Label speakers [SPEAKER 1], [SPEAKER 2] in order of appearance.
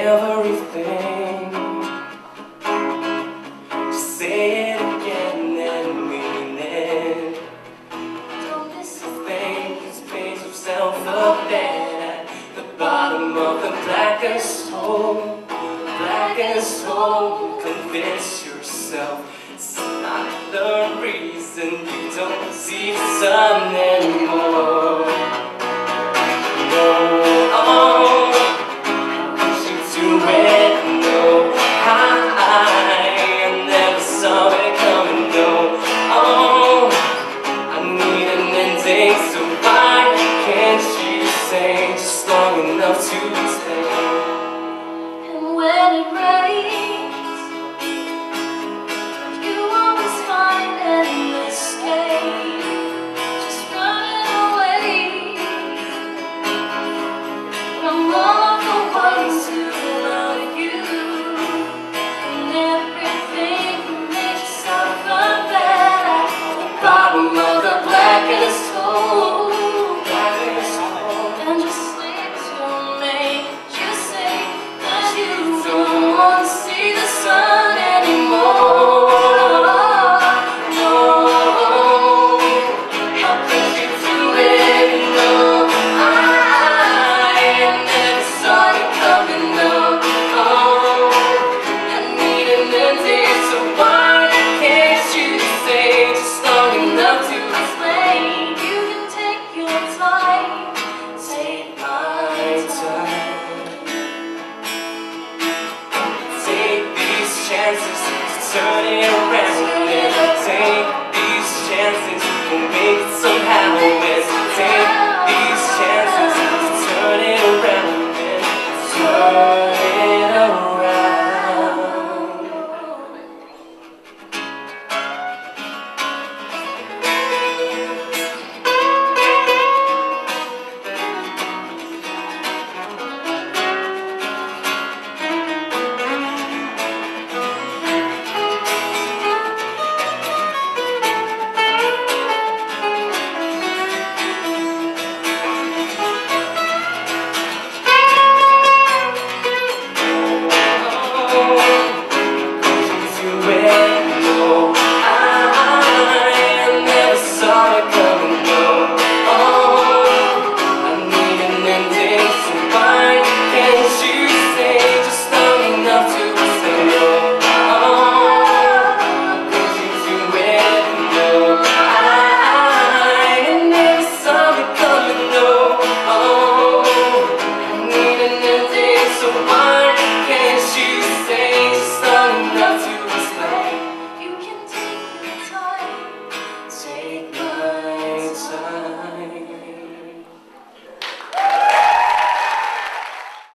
[SPEAKER 1] everything. Just say it again and mean it. Don't miss a thing, just paint yourself up there at the bottom of the blackest hole. Blackest hole, convince yourself it's not the reason you don't see the sun anymore. No, oh, push you to it, no, I never saw it coming, no, oh, I need an ending, so why can't you say just long enough to stay?
[SPEAKER 2] When it rains, you always find an escape, just running away from all the ones who love you, and everything makes yourself a bed at the bottom of the blackest hole. And just sleep to make you say you don't want to see the sun anymore. No, how could you do it? No, I never saw it coming. No, oh, I need an ending, so why can't you say just long enough to explain? You can take your time, take my time.
[SPEAKER 1] Chances to turn it around, let's take these chances, we'll make it somehow. Let's take these chances to turn it around, and turn it around. Where